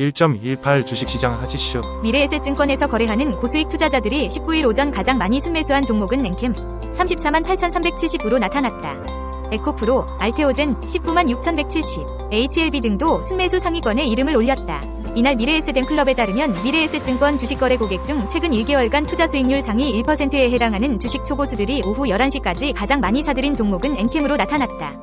1.18 주식시장 하지슈. 미래에셋증권에서 거래하는 고수익 투자자들이 19일 오전 가장 많이 순매수한 종목은 엔캠 34만 8,370으로 나타났다. 에코프로, 알테오젠 19만 6,170, HLB 등도 순매수 상위권에 이름을 올렸다. 이날 미래에셋엠클럽에 따르면 미래에셋증권 주식거래 고객 중 최근 1개월간 투자 수익률 상위 1%에 해당하는 주식 초고수들이 오후 11시까지 가장 많이 사들인 종목은 엔캠으로 나타났다.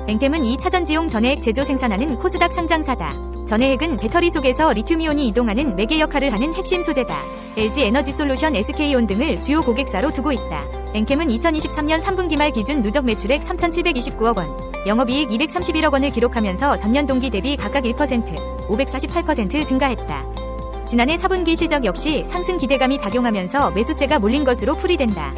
엔캠은 2차 전지용 전해액 제조 생산하는 코스닥 상장사다. 전해액은 배터리 속에서 리튬이온이 이동하는 매개 역할을 하는 핵심 소재다. LG에너지솔루션, SK온 등을 주요 고객사로 두고 있다. 엔캠은 2023년 3분기 말 기준 누적 매출액 3,729억 원, 영업이익 231억 원을 기록하면서 전년 동기 대비 각각 1%, 548% 증가했다. 지난해 4분기 실적 역시 상승 기대감이 작용하면서 매수세가 몰린 것으로 풀이된다.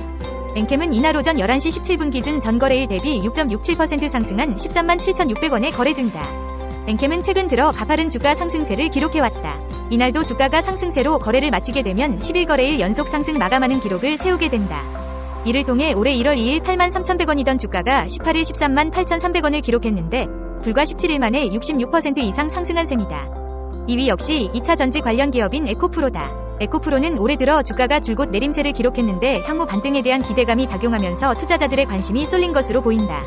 엔캠은 이날 오전 11시 17분 기준 전거래일 대비 6.67% 상승한 13만 7,600원에 거래 중이다. 엔캠은 최근 들어 가파른 주가 상승세를 기록해왔다. 이날도 주가가 상승세로 거래를 마치게 되면 11거래일 연속 상승 마감하는 기록을 세우게 된다. 이를 통해 올해 1월 2일 83,100원이던 주가가 18일 13만 8,300원을 기록했는데 불과 17일 만에 66% 이상 상승한 셈이다. 2위 역시 2차 전지 관련 기업인 에코프로다. 에코프로는 올해 들어 주가가 줄곧 내림세를 기록했는데 향후 반등에 대한 기대감이 작용하면서 투자자들의 관심이 쏠린 것으로 보인다.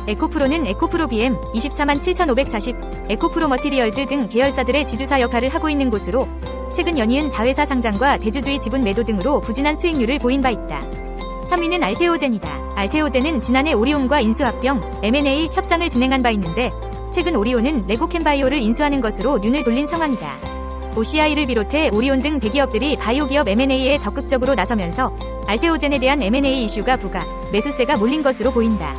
에코프로는 에코프로 BM 24만 7,540, 에코프로 머티리얼즈 등 계열사들의 지주사 역할을 하고 있는 곳으로 최근 연이은 자회사 상장과 대주주의 지분 매도 등으로 부진한 수익률을 보인 바 있다. 3위는 알테오젠이다. 알테오젠은 지난해 오리온과 인수합병, M&A 협상을 진행한 바 있는데 최근 오리온은 레고캠바이오를 인수하는 것으로 눈을 돌린 상황이다. OCI를 비롯해 오리온 등 대기업들이 바이오 기업 M&A에 적극적으로 나서면서 알테오젠에 대한 M&A 이슈가 부각, 매수세가 몰린 것으로 보인다.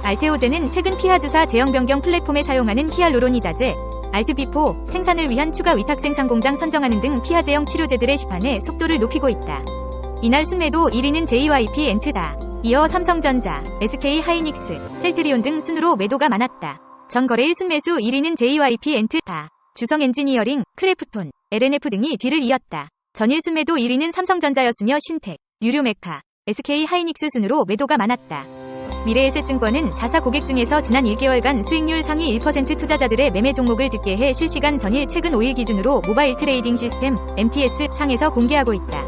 알테오젠은 최근 피하주사 제형 변경 플랫폼에 사용하는 히알루로니다제, 알트비포 생산을 위한 추가 위탁 생산 공장 선정하는 등 피하 제형 치료제들의 시판에 속도를 높이고 있다. 이날 순매도 1위는 JYP 엔트다. 이어 삼성전자, SK 하이닉스, 셀트리온 등 순으로 매도가 많았다. 전 거래일 순매수 1위는 JYP 엔트다. 주성 엔지니어링, 크래프톤, LNF 등이 뒤를 이었다. 전일 순매도 1위는 삼성전자였으며 신텍, 뉴료메카, SK 하이닉스 순으로 매도가 많았다. 미래에셋증권은 자사 고객 중에서 지난 1개월간 수익률 상위 1% 투자자들의 매매 종목을 집계해 실시간 전일 최근 5일 기준으로 모바일 트레이딩 시스템 MTS 상에서 공개하고 있다.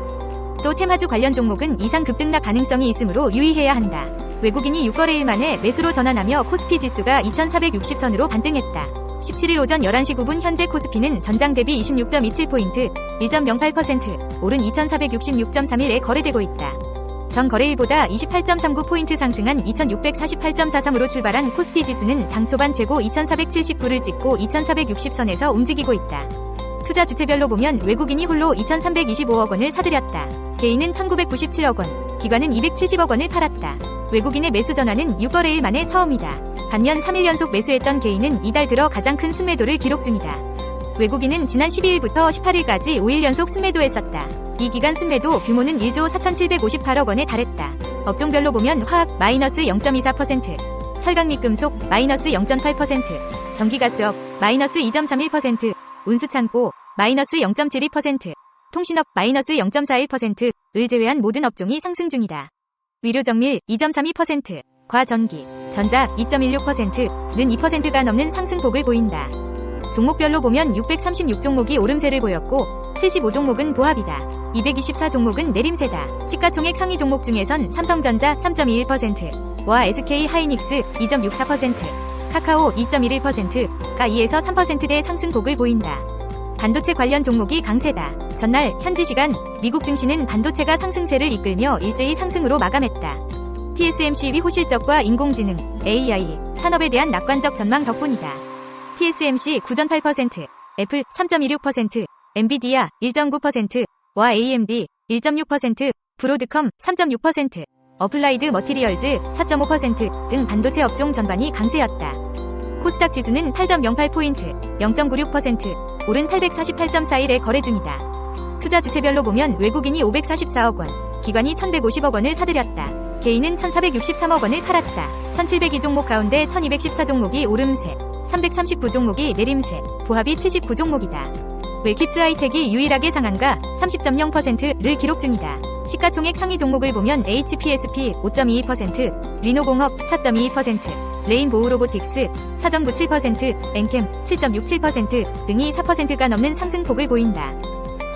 또 테마주 관련 종목은 이상 급등락 가능성이 있으므로 유의해야 한다. 외국인이 6거래일 만에 매수로 전환하며 코스피 지수가 2460선으로 반등했다. 17일 오전 11시 9분 현재 코스피는 전장 대비 26.27포인트, 1.08% 오른 2466.31에 거래되고 있다. 전 거래일보다 28.39포인트 상승한 2648.43으로 출발한 코스피 지수는 장 초반 최고 2479를 찍고 2460선에서 움직이고 있다. 투자 주체별로 보면 외국인이 홀로 2325억 원을 사들였다. 개인은 1997억 원, 기관은 270억 원을 팔았다. 외국인의 매수 전환은 6거래일 만에 처음이다. 반면 3일 연속 매수했던 개인은 이달 들어 가장 큰 순매도를 기록 중이다. 외국인은 지난 12일부터 18일까지 5일 연속 순매도했었다. 이 기간 순매도 규모는 1조 4,758억 원에 달했다. 업종별로 보면 화학 마이너스 0.24%, 철강 및 금속 마이너스 0.8%, 전기가스업 마이너스 2.31%, 운수창고 마이너스 0.72%, 통신업 마이너스 0.41%을 제외한 모든 업종이 상승 중이다. 위료정밀 2.32%, 과전기, 전자 2.16%는 2%가 넘는 상승폭을 보인다. 종목별로 보면 636종목이 오름세를 보였고 75종목은 보합이다. 224종목은 내림세다. 시가총액 상위 종목 중에선 삼성전자 3.21%와 SK 하이닉스 2.64%, 카카오 2.11%가 2에서 3%대 상승폭을 보인다. 반도체 관련 종목이 강세다. 전날 현지 시간 미국 증시는 반도체가 상승세를 이끌며 일제히 상승으로 마감했다. TSMC 호실적과 인공지능, AI, 산업에 대한 낙관적 전망 덕분이다. TSMC 9.8%, 애플 3.26%, 엔비디아 1.9%와 AMD 1.6%, 브로드컴 3.6%, 어플라이드 머티리얼즈 4.5% 등 반도체 업종 전반이 강세였다. 코스닥 지수는 8.08포인트, 0.96%, 오른 848.41에 거래 중이다. 투자 주체별로 보면 외국인이 544억 원, 기관이 1150억 원을 사들였다. 개인은 1463억 원을 팔았다. 1702종목 가운데 1214종목이 오름세, 339종목이 내림세, 보합이 79종목이다. 웰킵스 하이텍이 유일하게 상한가 30.0%를 기록 중이다. 시가총액 상위 종목을 보면 HPSP 5.22%, 리노공업 4.22%, 레인보우로보틱스, 사정부 7%, 엔캠 7.67% 등이 4%가 넘는 상승폭을 보인다.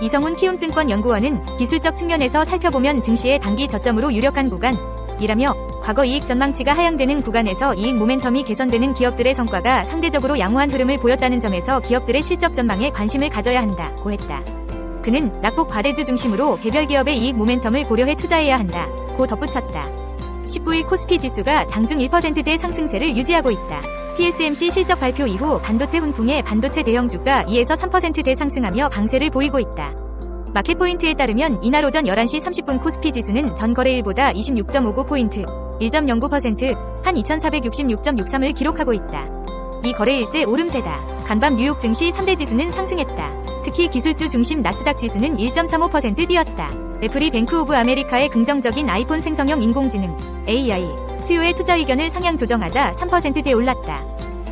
이성훈 키움증권 연구원은 기술적 측면에서 살펴보면 증시의 단기 저점으로 유력한 구간이라며 과거 이익 전망치가 하향되는 구간에서 이익 모멘텀이 개선되는 기업들의 성과가 상대적으로 양호한 흐름을 보였다는 점에서 기업들의 실적 전망에 관심을 가져야 한다고 했다. 그는 낙폭 과대주 중심으로 개별 기업의 이익 모멘텀을 고려해 투자해야 한다고 덧붙였다. 19일 코스피 지수가 장중 1%대 상승세를 유지하고 있다. TSMC 실적 발표 이후 반도체 훈풍에 반도체 대형주가 2에서 3%대 상승하며 강세를 보이고 있다. 마켓포인트에 따르면 이날 오전 11시 30분 코스피 지수는 전 거래일보다 26.59포인트, 1.09%, 한 2466.63을 기록하고 있다. 이 거래일째 오름세다. 간밤 뉴욕 증시 3대 지수는 상승했다. 특히 기술주 중심 나스닥 지수는 1.35% 뛰었다. 애플이 뱅크 오브 아메리카의 긍정적인 아이폰 생성형 인공지능 AI 수요의 투자 의견을 상향 조정하자 3%대 올랐다.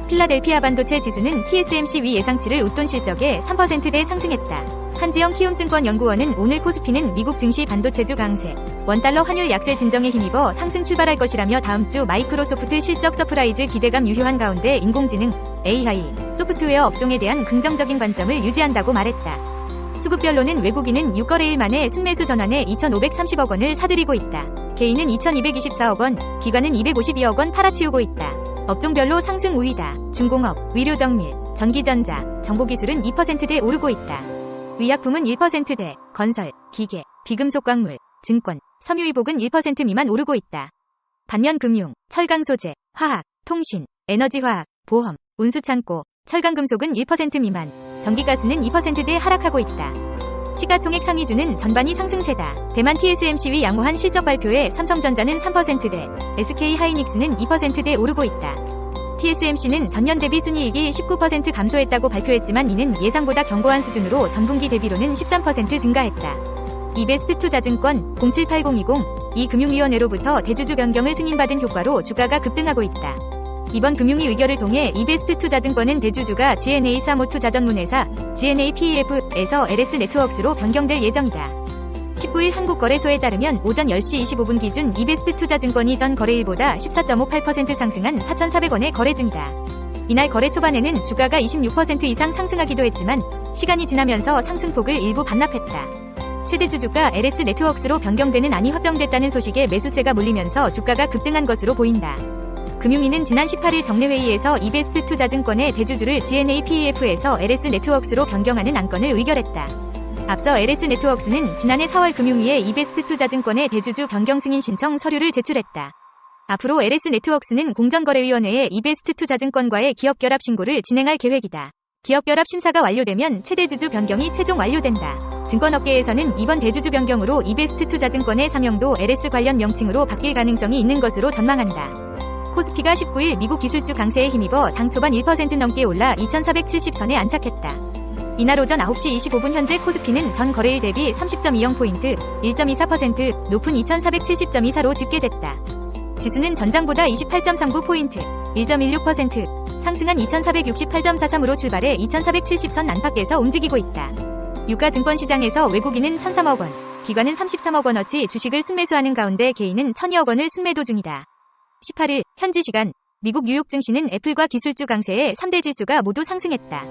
필라델피아 반도체 지수는 TSMC 위 예상치를 웃돈 실적에 3%대 상승했다. 한지영 키움증권 연구원은 오늘 코스피는 미국 증시 반도체주 강세, 원달러 환율 약세 진정에 힘입어 상승 출발할 것이라며 다음주 마이크로소프트 실적 서프라이즈 기대감 유효한 가운데 인공지능 AI, 소프트웨어 업종에 대한 긍정적인 관점을 유지한다고 말했다. 수급별로는 외국인은 6거래일 만에 순매수 전환에 2,530억 원을 사들이고 있다. 개인은 2,224억 원, 기관은 252억 원 팔아치우고 있다. 업종별로 상승 우위다. 중공업, 의료정밀, 전기전자, 정보기술은 2%대 오르고 있다. 의약품은 1%대, 건설, 기계, 비금속광물, 증권, 섬유의복은 1% 미만 오르고 있다. 반면 금융, 철강소재, 화학, 통신, 에너지화학, 보험, 운수창고, 철강금속은 1% 미만, 전기가스는 2%대 하락하고 있다. 시가총액 상위주는 전반이 상승세다. 대만 TSMC의 양호한 실적 발표에 삼성전자는 3%대, SK하이닉스는 2%대 오르고 있다. TSMC는 전년 대비 순이익이 19% 감소했다고 발표했지만 이는 예상보다 견고한 수준으로 전분기 대비로는 13% 증가했다. 이베스트투자증권 078020 금융위원회로부터 대주주 변경을 승인받은 효과로 주가가 급등하고 있다. 이번 금융위 의결을 통해 이베스트투자증권은 대주주가 GNA 사모투자전문회사 GNAPEF에서 LS네트워크스로 변경될 예정이다. 19일 한국거래소에 따르면 오전 10시 25분 기준 이베스트투자증권이 전 거래일보다 14.58% 상승한 4,400원에 거래 중이다. 이날 거래 초반에는 주가가 26% 이상 상승하기도 했지만 시간이 지나면서 상승폭을 일부 반납했다. 최대 주주가 LS네트워크스로 변경되는 안이 확정됐다는 소식에 매수세가 몰리면서 주가가 급등한 것으로 보인다. 금융위는 지난 18일 정례회의에서 이베스트투자증권의 대주주를 GNAPEF에서 LS네트워크스로 변경하는 안건을 의결했다. 앞서 LS네트워크스는 지난해 4월 금융위에 이베스트투자증권의 대주주 변경 승인 신청 서류를 제출했다. 앞으로 LS네트워크스는 공정거래위원회에 이베스트투자증권과의 기업결합 신고를 진행할 계획이다. 기업결합 심사가 완료되면 최대 주주 변경이 최종 완료된다. 증권업계에서는 이번 대주주 변경으로 이베스트투자증권의 사명도 LS 관련 명칭으로 바뀔 가능성이 있는 것으로 전망한다. 코스피가 19일 미국 기술주 강세에 힘입어 장 초반 1% 넘게 올라 2,470선에 안착했다. 이날 오전 9시 25분 현재 코스피는 전 거래일 대비 30.20포인트, 1.24% 높은 2,470.24로 집계됐다. 지수는 전장보다 28.39포인트, 1.16% 상승한 2,468.43으로 출발해 2,470선 안팎에서 움직이고 있다. 유가 증권시장에서 외국인은 1,003억 원, 기관은 33억 원어치 주식을 순매수하는 가운데 개인은 1,000여 원을 순매도 중이다. 18일 현지 시간 미국 뉴욕 증시는 애플과 기술주 강세에 3대 지수가 모두 상승했다.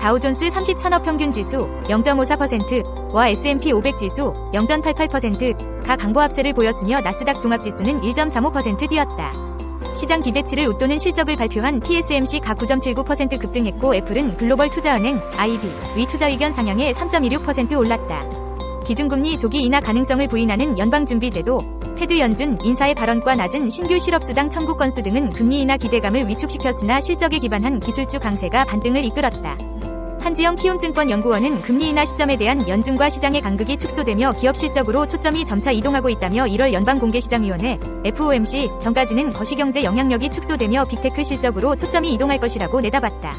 다우존스 30 산업평균지수 0.54%와 S&P 500 지수 0.88%가 강보합세를 보였으며 나스닥 종합지수는 1.35% 뛰었다. 시장 기대치를 웃도는 실적을 발표한 TSMC가 9.79% 급등했고 애플은 글로벌 투자은행 IB 위 투자 의견 상향에 3.26% 올랐다. 기준금리 조기 인하 가능성을 부인하는 연방준비제도, 패드 연준 인사의 발언과 낮은 신규 실업수당 청구 건수 등은 금리 인하 기대감을 위축시켰으나 실적에 기반한 기술주 강세가 반등을 이끌었다. 한지영 키움증권 연구원은 금리 인하 시점에 대한 연준과 시장의 간극이 축소되며 기업 실적으로 초점이 점차 이동하고 있다며 1월 연방공개시장위원회 FOMC 전까지는 거시경제 영향력이 축소되며 빅테크 실적으로 초점이 이동할 것이라고 내다봤다.